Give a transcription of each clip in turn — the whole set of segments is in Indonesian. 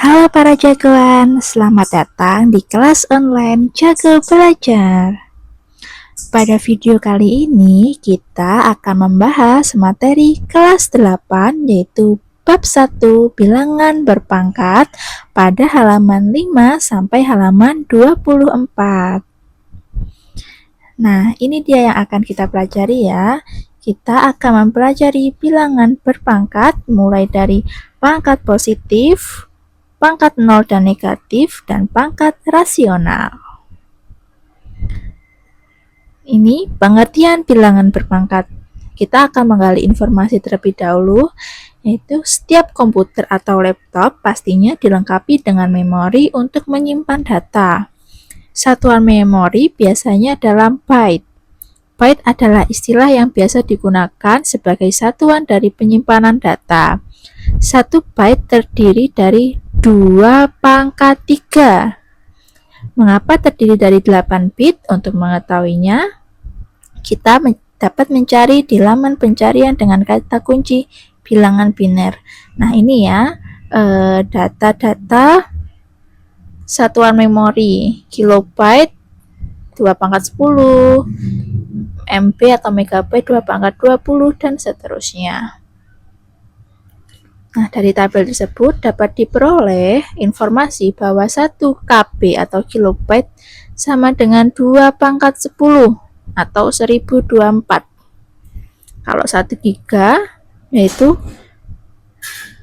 Halo para jagoan, selamat datang di kelas online Jago Belajar. Pada video kali ini kita akan membahas materi kelas 8 yaitu bab 1 bilangan berpangkat pada halaman 5 sampai halaman 24. Nah, ini dia yang akan kita pelajari ya. Kita akan mempelajari bilangan berpangkat mulai dari pangkat positif, pangkat nol dan negatif, dan pangkat rasional. Ini pengertian bilangan berpangkat. Kita akan menggali informasi terlebih dahulu, yaitu setiap komputer atau laptop pastinya dilengkapi dengan memori untuk menyimpan data. Satuan memori biasanya dalam byte. Byte adalah istilah yang biasa digunakan sebagai satuan dari penyimpanan data. 1 byte terdiri dari 2 pangkat 3. Mengapa terdiri dari 8 bit? Untuk mengetahuinya, kita dapat mencari di laman pencarian dengan kata kunci bilangan biner. Nah, ini ya, data-data satuan memori, kilobyte 2 pangkat 10, MB atau megabyte 2 pangkat 20, dan seterusnya. Nah, dari tabel tersebut dapat diperoleh informasi bahwa 1 KB atau kilobyte sama dengan 2 pangkat 10 atau 1024. Kalau 1 giga yaitu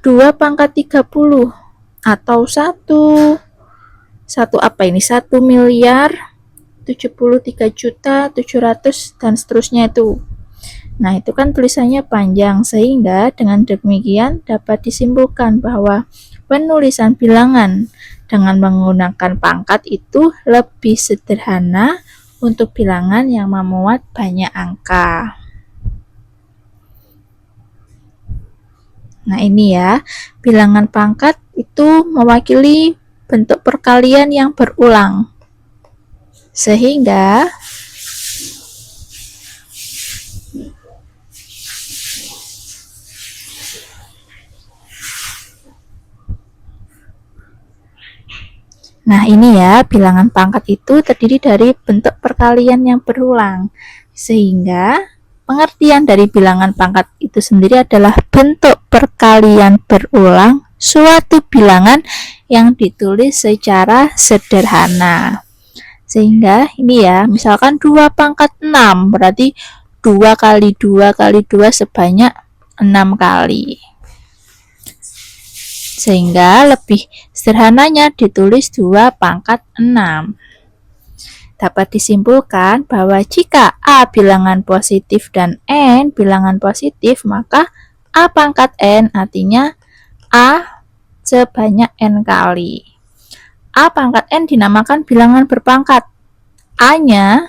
2 pangkat 30 atau 1 apa ini? 1 miliar 73 juta 700 dan seterusnya itu. Nah, itu kan tulisannya panjang, sehingga dengan demikian dapat disimpulkan bahwa penulisan bilangan dengan menggunakan pangkat itu lebih sederhana untuk bilangan yang memuat banyak angka. Nah, ini ya, bilangan pangkat itu mewakili bentuk perkalian yang berulang. Sehingga nah, ini ya, bilangan pangkat itu terdiri dari bentuk perkalian yang berulang. Sehingga pengertian dari bilangan pangkat itu sendiri adalah bentuk perkalian berulang suatu bilangan yang ditulis secara sederhana. Sehingga ini ya, misalkan 2 pangkat 6, berarti 2 kali 2 kali 2 sebanyak 6 kali. Sehingga lebih sederhananya ditulis 2 pangkat 6. Dapat disimpulkan bahwa jika A bilangan positif dan N bilangan positif, maka A pangkat N artinya A sebanyak N kali. A pangkat N dinamakan bilangan berpangkat. A-nya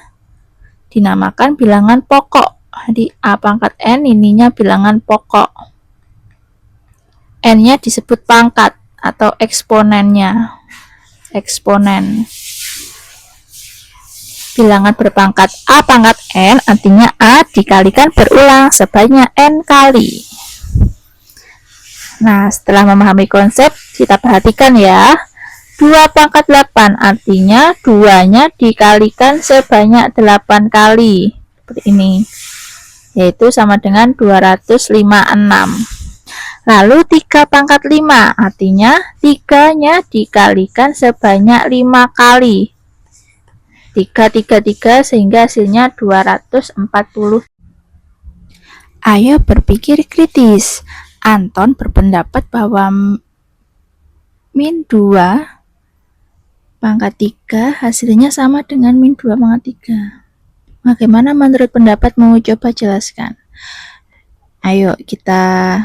dinamakan bilangan pokok. Jadi A pangkat N ininya bilangan pokok. N-nya disebut pangkat atau eksponennya. Eksponen. Bilangan berpangkat A pangkat N artinya A dikalikan berulang sebanyak N kali. Nah, setelah memahami konsep, kita perhatikan ya. 2 pangkat 8 artinya 2-nya dikalikan sebanyak 8 kali. Seperti ini. Yaitu sama dengan 256. Lalu 3 pangkat 5 artinya 3-nya dikalikan sebanyak 5 kali. 3 sehingga hasilnya 240. Ayo berpikir kritis. Anton berpendapat bahwa min 2 pangkat 3 hasilnya sama dengan min 2 pangkat 3. Bagaimana menurut pendapatmu? Coba jelaskan. Ayo kita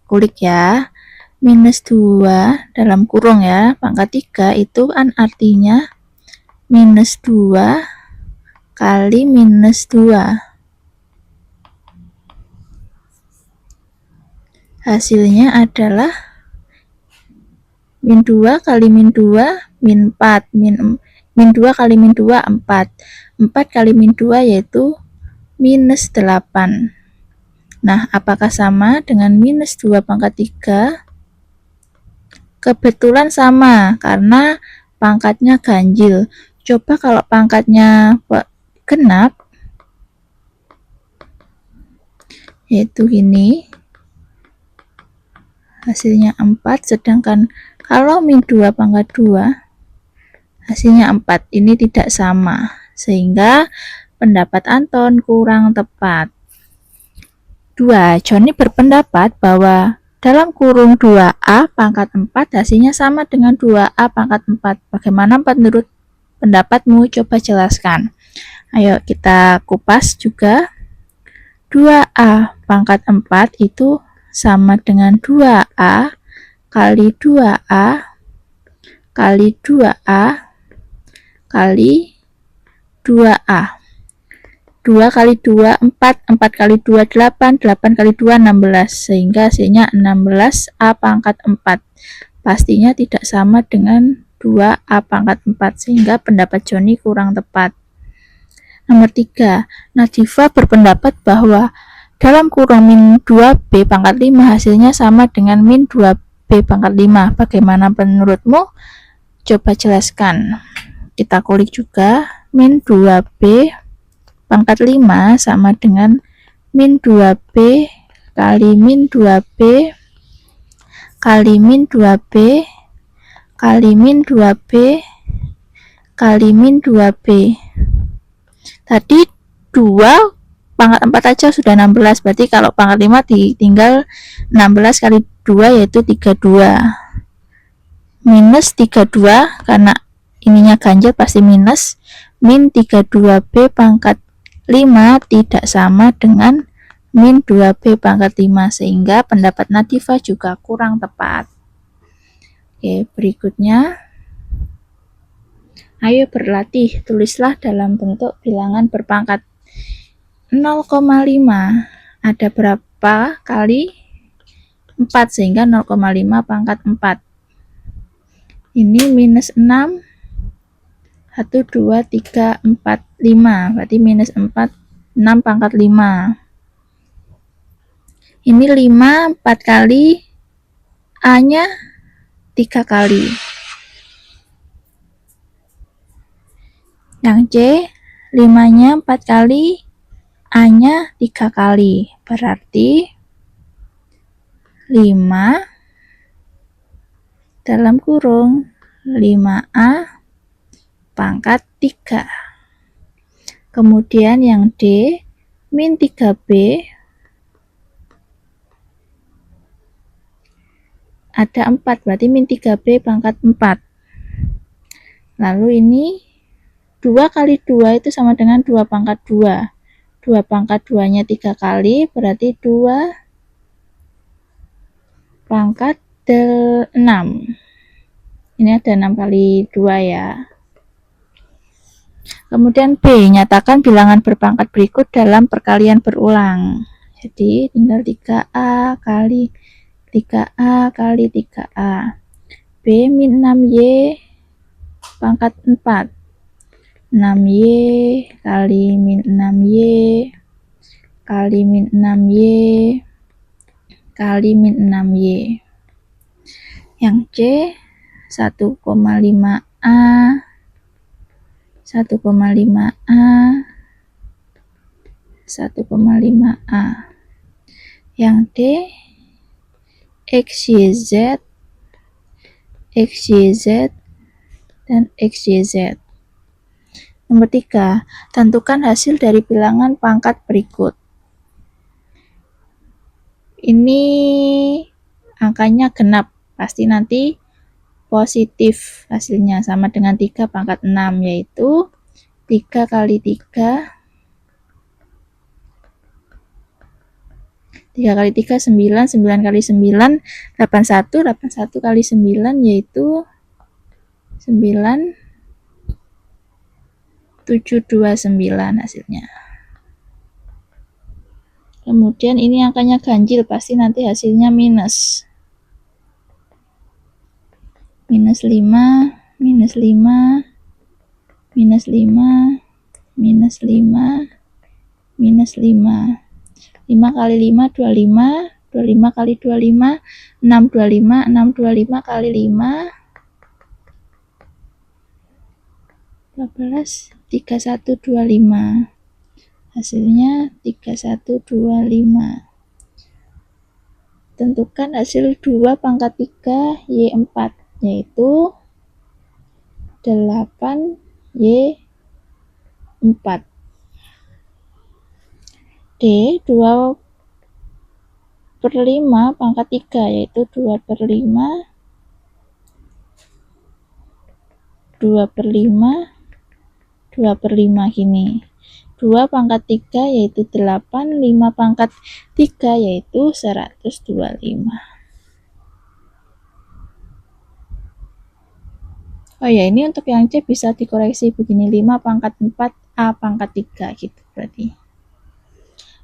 kulik ya. Minus 2 dalam kurung ya, pangkat 3 itu kan artinya minus 2 kali minus 2. Hasilnya adalah min 2 kali min 2, min 4. Min 2 kali min 2, 4. 4 kali min 2 yaitu minus 8. Nah, apakah sama dengan minus 2 pangkat 3? kebetulan sama karena pangkatnya ganjil. Coba kalau pangkatnya genap, yaitu ini, hasilnya 4, sedangkan kalau min 2 pangkat 2, hasilnya 4. Ini tidak sama, sehingga pendapat Anton kurang tepat. 2. Joni berpendapat bahwa dalam kurung 2A pangkat 4 hasilnya sama dengan 2A pangkat 4. Bagaimana menurut pendapatmu? Coba jelaskan. Ayo kita kupas juga. 2A pangkat 4 itu sama dengan 2A kali 2A kali 2A kali 2A. 2 kali 2, 4, 4 kali 2, 8, 8 kali 2, 16, sehingga hasilnya 16A pangkat 4. Pastinya tidak sama dengan 2A pangkat 4, sehingga pendapat Joni kurang tepat. Nomor 3, Nadifa berpendapat bahwa dalam kurung min 2B pangkat 5 hasilnya sama dengan min 2B pangkat 5. Bagaimana menurutmu? Coba jelaskan. Kita kulik juga. Min 2B pangkat 5 sama dengan min 2B kali min 2B kali min 2B kali min 2B kali min 2B. Tadi 2 pangkat 4 aja sudah 16, berarti kalau pangkat 5 ditinggal 16 kali 2 yaitu 32. Minus 32 karena ininya ganjil pasti minus, min 32B pangkat 5 tidak sama dengan min 2B pangkat 5, sehingga pendapat Nadifa juga kurang tepat. Oke, berikutnya. Ayo berlatih, tulislah dalam bentuk bilangan berpangkat 0,5. Ada berapa kali 4, sehingga 0,5 pangkat 4. Ini minus 6. 1, 2, 3, 4, 5. Berarti minus 4, 6 pangkat 5. Ini 5, 4 kali. A-nya 3 kali. Yang C, 5-nya 4 kali. A-nya 3 kali. Berarti 5 dalam kurung 5A pangkat 3. Kemudian yang D, min 3B ada 4, berarti min 3B pangkat 4. Lalu ini 2 kali 2 itu sama dengan 2 pangkat 2. 2 pangkat 2-nya 3 kali, berarti 2 pangkat 6. Ini ada 6 kali 2 ya. Kemudian B, nyatakan bilangan berpangkat berikut dalam perkalian berulang. Jadi tinggal 3A kali 3A kali 3A. B min 6Y pangkat 4. 6Y kali min 6Y kali min 6Y kali min 6Y. Yang C 1,5A 1,5A 1,5A. Yang D XYZ XYZ dan XYZ. Nomor 3, tentukan hasil dari bilangan pangkat berikut. Ini angkanya genap, pasti nanti positif hasilnya, sama dengan 3 pangkat 6, yaitu 3 kali 3 3 kali 3 9, 9 kali 9 81, 81 kali 9 yaitu 9 729 hasilnya. Kemudian ini angkanya ganjil, pasti nanti hasilnya minus. Minus 5, minus 5, minus 5, minus 5, minus 5. 5 kali 5, 25, 25 kali 25, 625, 625 kali 5, 12, 3125. Hasilnya 3125. Tentukan hasil 2 pangkat 3 Y4, yaitu 8 Y4. D, 2 per 5 pangkat 3, yaitu 2 per 5, 2 per 5, 2 per 5 gini. 2 pangkat 3 yaitu 8, 5 pangkat 3 yaitu 125. Oh ya, ini untuk yang C bisa dikoreksi begini, 5 pangkat 4 A pangkat 3 gitu berarti.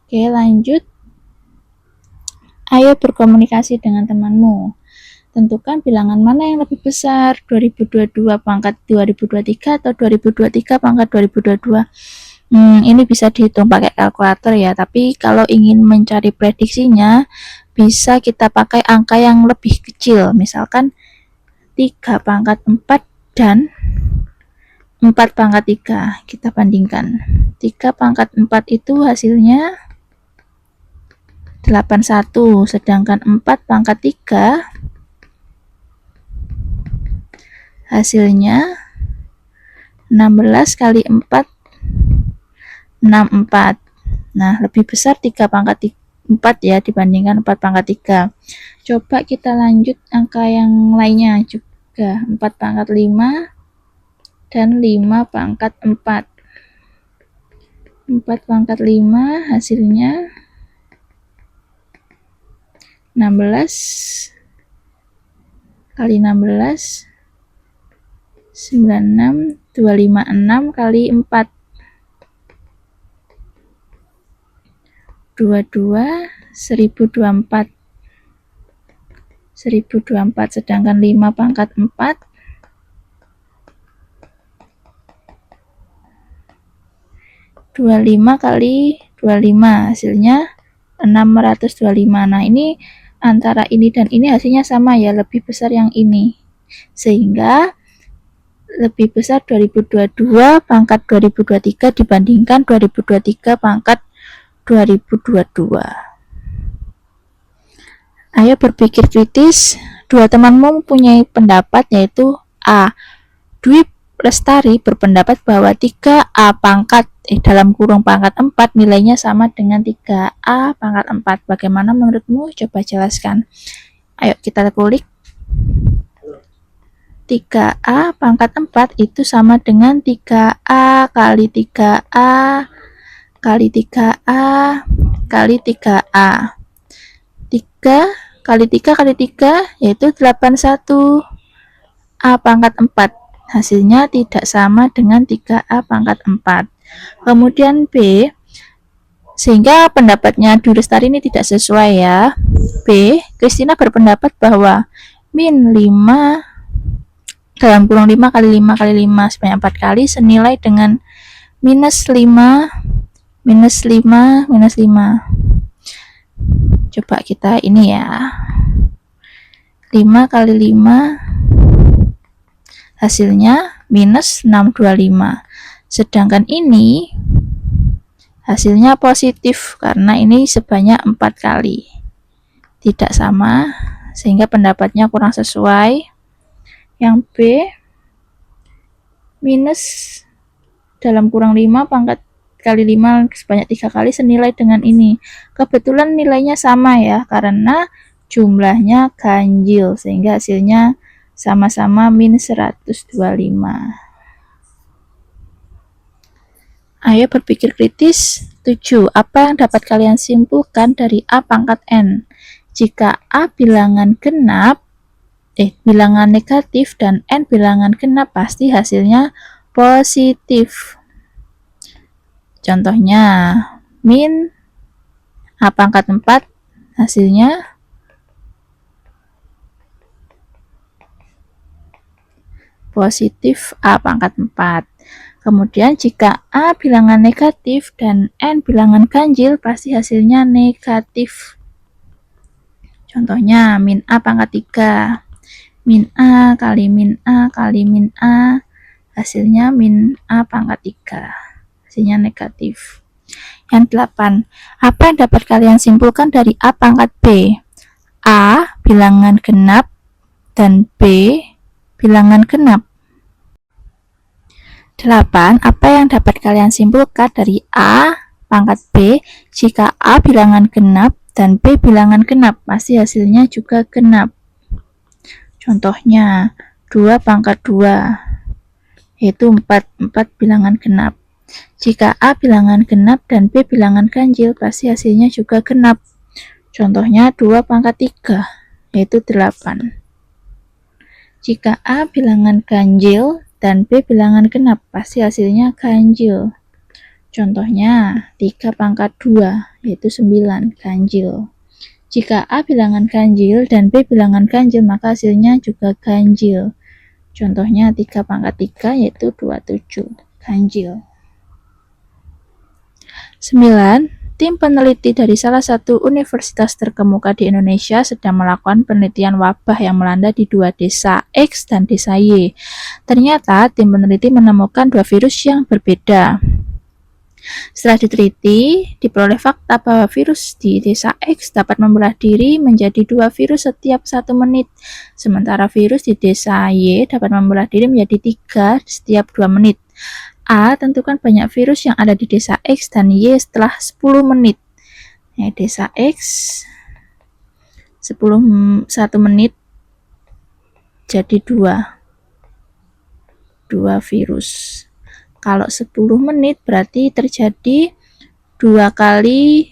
Oke, lanjut. Ayo berkomunikasi dengan temanmu. Tentukan bilangan mana yang lebih besar, 2022 pangkat 2023 atau 2023 pangkat 2022. Ini bisa dihitung pakai kalkulator ya, tapi kalau ingin mencari prediksinya bisa kita pakai angka yang lebih kecil, misalkan 3 pangkat 4 dan 4 pangkat 3. Kita bandingkan. 3 pangkat 4 itu hasilnya 81, sedangkan 4 pangkat 3 hasilnya 16 kali 4, 64. Nah, lebih besar 3 pangkat 4 ya dibandingkan 4 pangkat 3. Coba kita lanjut angka yang lainnya juga, 4 pangkat 5 dan 5 pangkat 4. 4 pangkat 5 hasilnya 16 kali 16, 96, 256 kali 4, 22, 1024. 1024, sedangkan 5 pangkat 4 25 kali 25 hasilnya 625. Nah, ini antara ini dan ini hasilnya sama ya, lebih besar yang ini, sehingga lebih besar 2022 pangkat 2023 dibandingkan 2023 pangkat 2022. Ayo berpikir kritis. Dua temanmu mempunyai pendapat, yaitu A. Dwi Lestari berpendapat bahwa 3A pangkat dalam kurung pangkat 4 nilainya sama dengan 3A pangkat 4. Bagaimana menurutmu? Coba jelaskan. Ayo kita kulik. 3A pangkat 4 itu sama dengan 3A kali 3A kali 3A kali 3A. 3 kali 3 kali 3 yaitu 81. A pangkat 4 hasilnya tidak sama dengan 3A pangkat 4. Kemudian B, sehingga pendapatnya Dwi Lestari ini tidak sesuai ya. B, Kristina berpendapat bahwa min 5 dalam kurung 5 kali 5 kali 5 sebanyak 4 kali senilai dengan minus 5 minus 5 minus 5. Coba kita ini ya, 5 kali 5 hasilnya minus 625, sedangkan ini hasilnya positif karena ini sebanyak 4 kali. Tidak sama, sehingga pendapatnya kurang sesuai. Yang B, minus dalam kurang 5 pangkat kali 5 sebanyak 3 kali senilai dengan ini. Kebetulan nilainya sama ya, karena jumlahnya ganjil, sehingga hasilnya sama-sama min 125. Ayo berpikir kritis. 7. Apa yang dapat kalian simpulkan dari A pangkat N? Jika A bilangan genap, bilangan negatif dan N bilangan genap, pasti hasilnya positif. Contohnya, min A pangkat 4 hasilnya positif A pangkat 4. Kemudian jika A bilangan negatif dan N bilangan ganjil, pasti hasilnya negatif. Contohnya min A pangkat 3. Min A kali min A kali min A, hasilnya min A pangkat 3. Hasilnya negatif. Yang 8. Apa yang dapat kalian simpulkan dari A pangkat B? A bilangan genap dan B bilangan genap. 8. Apa yang dapat kalian simpulkan dari A pangkat B jika A bilangan genap dan B bilangan genap? Pasti hasilnya juga genap. Contohnya 2 pangkat 2 yaitu 4 bilangan genap. Jika A bilangan genap dan B bilangan ganjil, pasti hasilnya juga genap. Contohnya 2 pangkat 3 yaitu 8. Jika A bilangan ganjil dan B bilangan genap, pasti hasilnya ganjil. Contohnya 3 pangkat 2 yaitu 9 ganjil. Jika A bilangan ganjil dan B bilangan ganjil, maka hasilnya juga ganjil. Contohnya 3 pangkat 3 yaitu 27 ganjil. 9. Tim peneliti dari salah satu universitas terkemuka di Indonesia sedang melakukan penelitian wabah yang melanda di 2 desa X dan desa Y. Ternyata tim peneliti menemukan 2 virus yang berbeda. Setelah diteliti, diperoleh fakta bahwa virus di desa X dapat membelah diri menjadi 2 virus setiap 1 menit, sementara virus di desa Y dapat membelah diri menjadi 3 setiap 2 menit. A. Tentukan banyak virus yang ada di desa X dan Y setelah 10 menit. Desa X 1 menit jadi 2 virus. Kalau 10 menit berarti terjadi 10 kali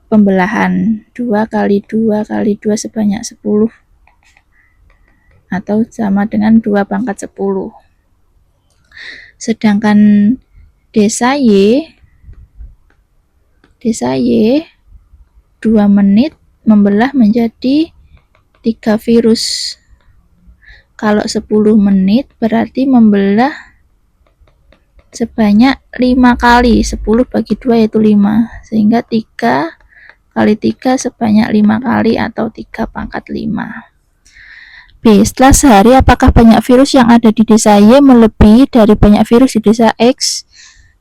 pembelahan. 2 kali 2 kali 2 sebanyak 10 atau sama dengan 2 pangkat 10. Sedangkan desa Y 2 menit membelah menjadi 3 virus. Kalau 10 menit berarti membelah sebanyak 5 kali. 10 bagi 2 yaitu 5. Sehingga 3 kali 3 sebanyak 5 kali atau 3 pangkat 5. B. Setelah sehari, apakah banyak virus yang ada di desa Y melebihi dari banyak virus di desa X?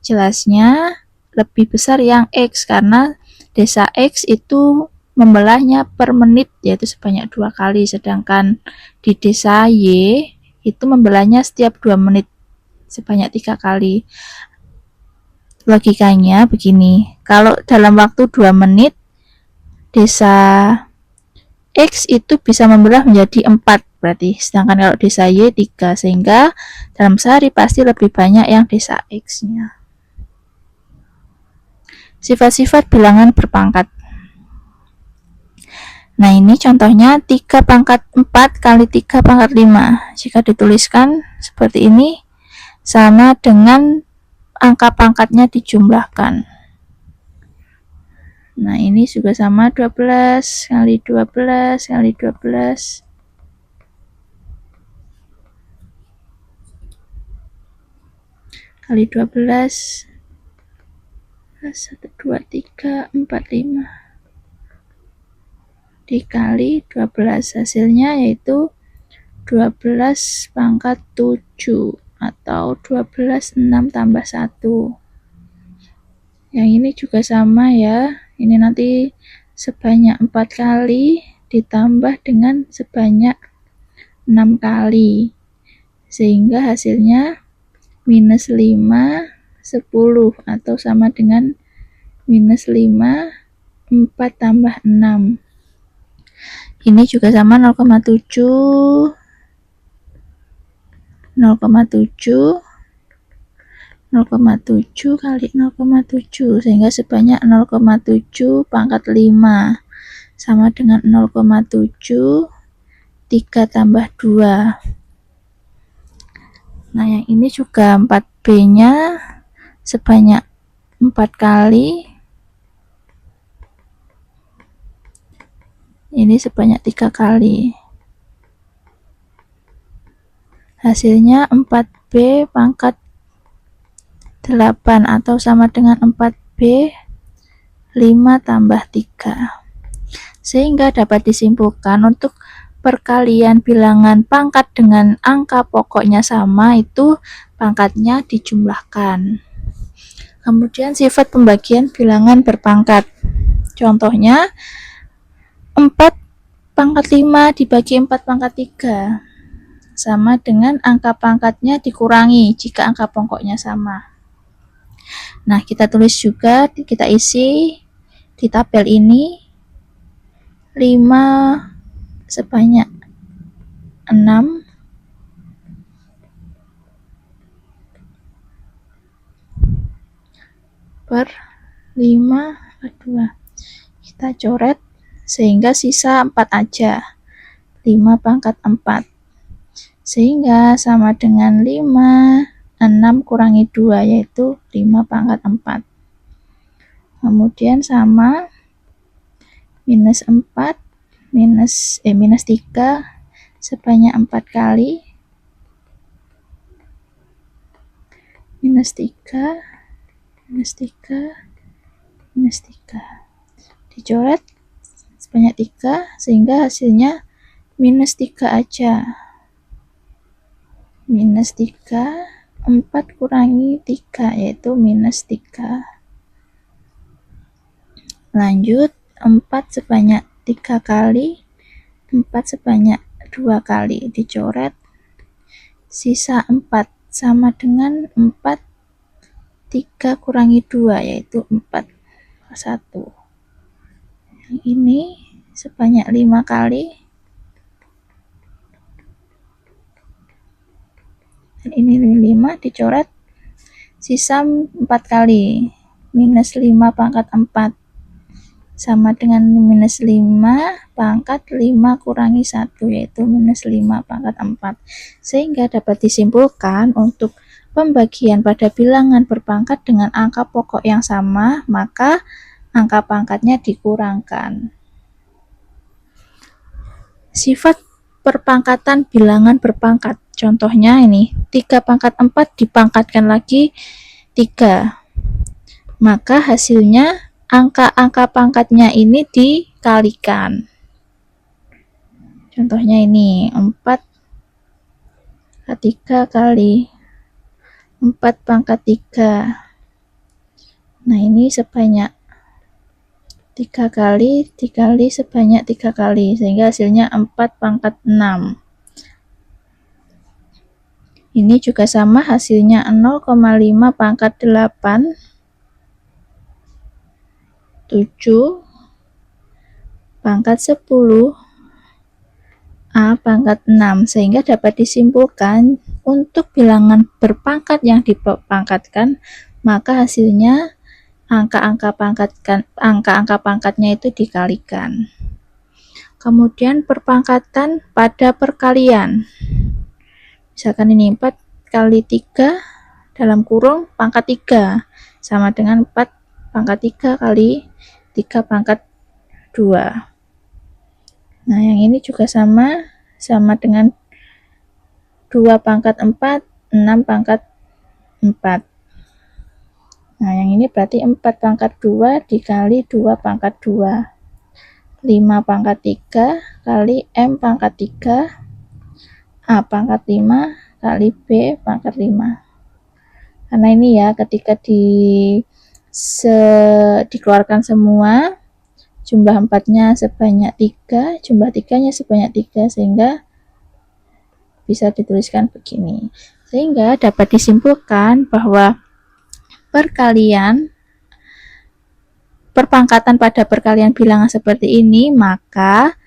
Jelasnya lebih besar yang X, karena desa X itu membelahnya per menit, yaitu sebanyak 2 kali, sedangkan di desa Y itu membelahnya setiap 2 menit sebanyak 3 kali. Logikanya begini, kalau dalam waktu 2 menit desa X itu bisa membelah menjadi 4 berarti, sedangkan kalau desa Y 3, sehingga dalam sehari pasti lebih banyak yang desa X-nya. Sifat-sifat bilangan berpangkat. Nah, ini contohnya 3 pangkat 4 kali 3 pangkat 5. Jika dituliskan seperti ini, sama dengan angka pangkatnya dijumlahkan. Nah, ini juga sama, 12 kali 12 kali 12. Kali 12. 1, 2, 3, 4, 5. Dikali 12, hasilnya yaitu 12 pangkat 7 atau 12 6 tambah 1. Yang ini juga sama ya, ini nanti sebanyak 4 kali ditambah dengan sebanyak 6 kali, sehingga hasilnya minus 5 10 atau sama dengan minus 5 4 tambah 6. Ini juga sama 0,7 kali 0,7, sehingga sebanyak 0,7 pangkat 5 sama dengan 0,7 3 tambah 2. Nah, yang ini juga 4B nya sebanyak 4 kali, ini sebanyak 3 kali, hasilnya 4B pangkat 8 atau sama dengan 4B 5 tambah 3. Sehingga dapat disimpulkan untuk perkalian bilangan pangkat dengan angka pokoknya sama itu pangkatnya dijumlahkan. Kemudian sifat pembagian bilangan berpangkat. Contohnya 4 pangkat 5 dibagi 4 pangkat 3 sama dengan angka pangkatnya dikurangi jika angka pokoknya sama. Nah, kita tulis juga, kita isi di tabel ini 5 sebanyak 6 per 5 per 2. Kita coret sehingga sisa 4 aja. 5 pangkat 4. Sehingga sama dengan 5, 6 kurangi 2 yaitu 5 pangkat 4. Kemudian sama minus 4 minus 3 sebanyak 4 kali minus 3 minus 3 minus 3 dicoret sebanyak 3 sehingga hasilnya minus 3 aja. Minus 3, 4 kurangi 3 yaitu minus 3. Lanjut 4 sebanyak 3 kali, 4 sebanyak 2 kali dicoret, sisa 4 sama dengan 4 3 kurangi 2 yaitu 4 1. Yang ini sebanyak 5 kali, dan ini 5 dicoret, sisa 4 kali, minus 5 pangkat 4 sama dengan minus 5 pangkat 5 kurangi 1 yaitu minus 5 pangkat 4. Sehingga dapat disimpulkan untuk pembagian pada bilangan berpangkat dengan angka pokok yang sama, maka angka pangkatnya dikurangkan. Sifat perpangkatan bilangan berpangkat. Contohnya ini, 3 pangkat 4 dipangkatkan lagi 3. Maka hasilnya angka-angka pangkatnya ini dikalikan. Contohnya ini 4 pangkat 3 kali 4 pangkat 3. Nah, ini sebanyak 3 kali dikali sebanyak 3 kali sehingga hasilnya 4 pangkat 6. Ini juga sama, hasilnya 0,5 pangkat 8 7 pangkat 10 A pangkat 6, sehingga dapat disimpulkan untuk bilangan berpangkat yang dipangkatkan maka hasilnya angka-angka pangkatnya itu dikalikan. Kemudian perpangkatan pada perkalian. Misalkan ini 4 kali 3 dalam kurung pangkat 3 sama dengan 4 pangkat 3 kali 3 pangkat 2. Nah, yang ini juga sama dengan 2 pangkat 4, 6 pangkat 4. Nah, yang ini berarti 4 pangkat 2 dikali 2 pangkat 2. 5 pangkat 3 kali M pangkat 3, A pangkat 5 kali B pangkat 5. Karena ini ya, ketika dikeluarkan semua, jumlah 4-nya sebanyak 3, jumlah 3-nya sebanyak 3, sehingga bisa dituliskan begini. Sehingga dapat disimpulkan bahwa perpangkatan pada perkalian bilangan seperti ini, maka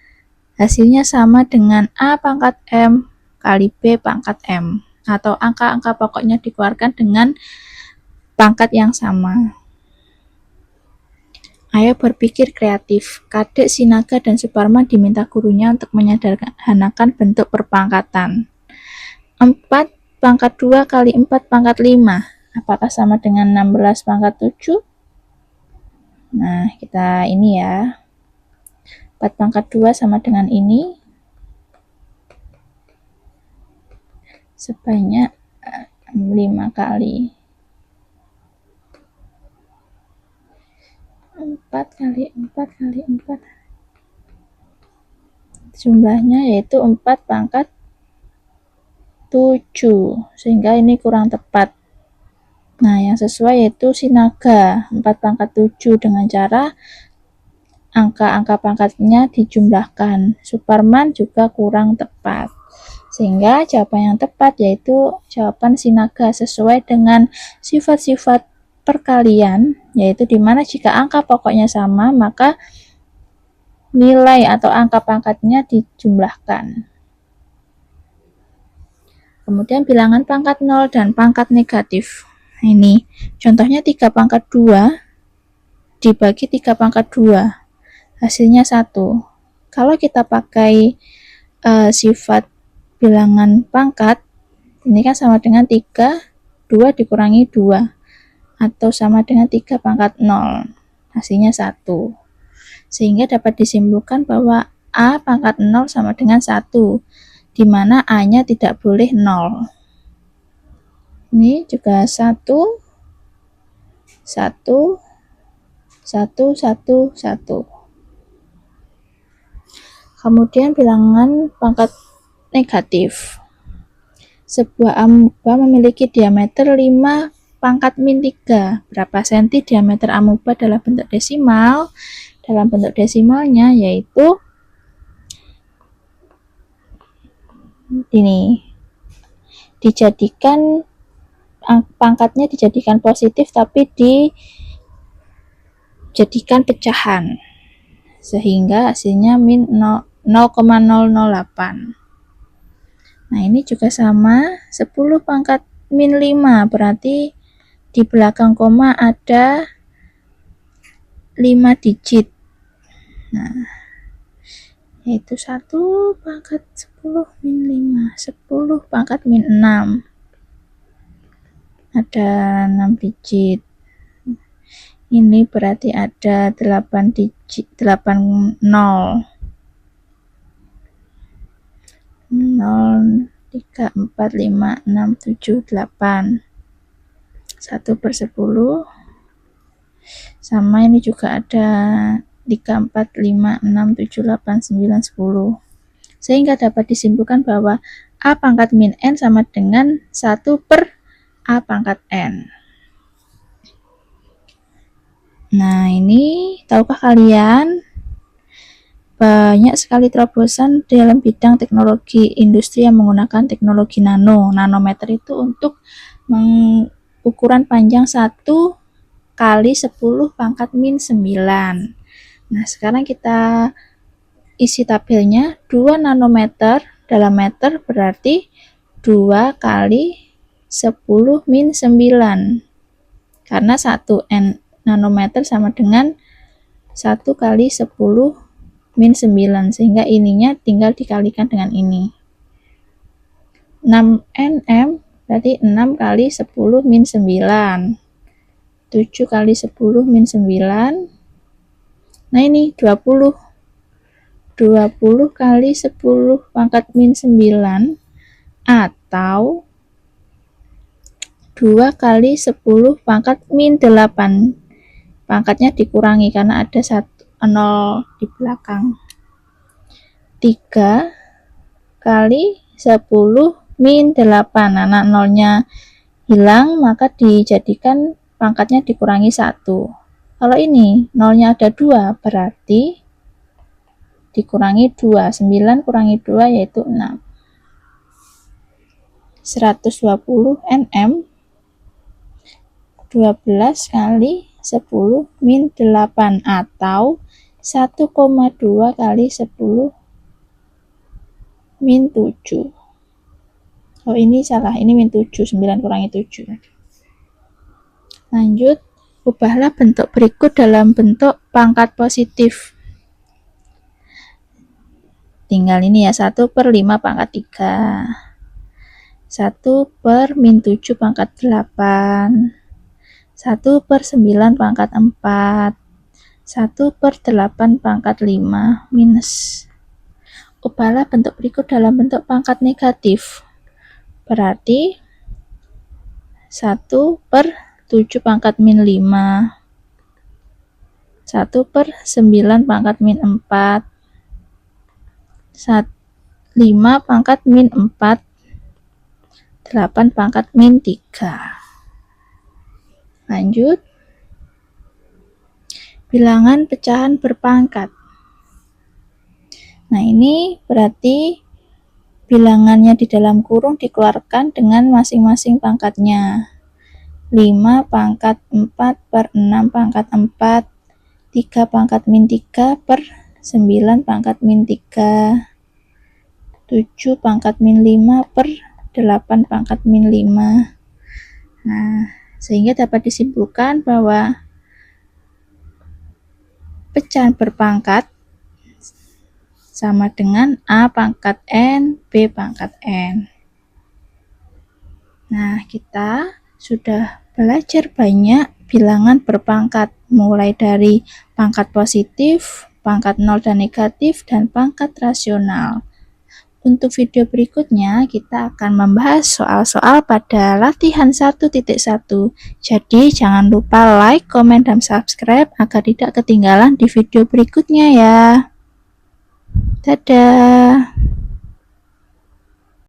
hasilnya sama dengan A pangkat M kali B pangkat M, atau angka-angka pokoknya dikeluarkan dengan pangkat yang sama. Ayo berpikir kreatif. Kadek, Sinaga, dan Suparman diminta gurunya untuk menyederhanakan bentuk perpangkatan. 4 pangkat 2 kali 4 pangkat 5. Apakah sama dengan 16 pangkat 7? Nah, kita ini ya. 4 pangkat 2 sama dengan ini. Sebanyak 5 kali. 4 kali 4 kali 4. Jumlahnya yaitu 4 pangkat 7, sehingga ini kurang tepat. Nah, yang sesuai yaitu Sinaga 4 pangkat 7 dengan cara angka-angka pangkatnya dijumlahkan. Suparman juga kurang tepat. Sehingga jawaban yang tepat yaitu jawaban Sinaga sesuai dengan sifat-sifat perkalian, yaitu dimana jika angka pokoknya sama, maka nilai atau angka pangkatnya dijumlahkan. Kemudian bilangan pangkat 0 dan pangkat negatif. Nah, ini contohnya 3 pangkat 2 dibagi 3 pangkat 2. Hasilnya 1. Kalau kita pakai sifat bilangan pangkat, ini kan sama dengan 3, 2 dikurangi 2, atau sama dengan 3 pangkat 0, hasilnya 1. Sehingga dapat disimpulkan bahwa A pangkat 0 sama dengan 1, di mana A-nya tidak boleh 0. Ini juga 1, 1, 1, 1, 1. Kemudian bilangan pangkat negatif. Sebuah amuba memiliki diameter 5 pangkat min 3. Berapa senti diameter amuba dalam bentuk desimal? Dalam bentuk desimalnya yaitu ini. Dijadikan pangkatnya dijadikan positif tapi dijadikan pecahan. Sehingga hasilnya min 0,008. Nah, ini juga sama, 10 pangkat min 5, berarti di belakang koma ada 5 digit. Nah, yaitu 1 pangkat 10 min 5, 10 pangkat min 6. Ada 6 digit. Ini berarti ada 8 digit, 8 0. 0, 3, 4, 5, 6, 7, 8. 1/10. Sama ini juga ada 3, 4, 5, 6, 7, 8, 9, 10. Sehingga dapat disimpulkan bahwa A pangkat min N sama dengan 1 per A pangkat N. Nah, ini tahukah kalian banyak sekali terobosan dalam bidang teknologi industri yang menggunakan teknologi nanometer itu untuk ukuran panjang 1 kali 10 pangkat min 9. Nah, sekarang kita isi tabelnya. 2 nanometer dalam meter berarti 2 kali 10 min 9. Karena 1 nanometer sama dengan 1 kali 10 min 9, sehingga ininya tinggal dikalikan dengan ini. 6 nm berarti 6 kali 10 min 9. 7 kali 10 min 9. Nah, ini 20. 20 kali 10 pangkat min 9 atau 2 kali 10 pangkat min 8. Pangkatnya dikurangi karena ada 0 di belakang. 3 kali 10 min 8. Nah, nolnya hilang, maka dijadikan pangkatnya dikurangi 1. Kalau ini nolnya ada 2, berarti dikurangi 2. 9 kurangi 2 yaitu 6. 120 nm 12 kali 10 min 8 atau 1,2 kali 10 min 7. Oh, ini salah, ini min 7, 9 kurangi 7. Lanjut, ubahlah bentuk berikut dalam bentuk pangkat positif. Tinggal ini ya, 1 per 5 pangkat 3. 1 per min 7 pangkat 8. 1 per 9 pangkat 4. 1 per 8 pangkat 5 minus. Ubahlah bentuk berikut dalam bentuk pangkat negatif. Berarti 1 per 7 pangkat min 5. 1/9 pangkat min 4, 5 pangkat min 4, 8 pangkat min 3. Lanjut. Bilangan pecahan berpangkat. Nah, ini berarti bilangannya di dalam kurung dikeluarkan dengan masing-masing pangkatnya. 5 pangkat 4 per 6 pangkat 4, 3 pangkat min 3 per 9 pangkat min 3, 7 pangkat min 5 per 8 pangkat min 5. Nah, sehingga dapat disimpulkan bahwa pecahan berpangkat sama dengan A pangkat N, B pangkat N. Nah, kita sudah belajar banyak bilangan berpangkat, mulai dari pangkat positif, pangkat 0 dan negatif, dan pangkat rasional. Untuk video berikutnya, kita akan membahas soal-soal pada latihan 1.1. Jadi, jangan lupa like, komen, dan subscribe agar tidak ketinggalan di video berikutnya ya. Dadah!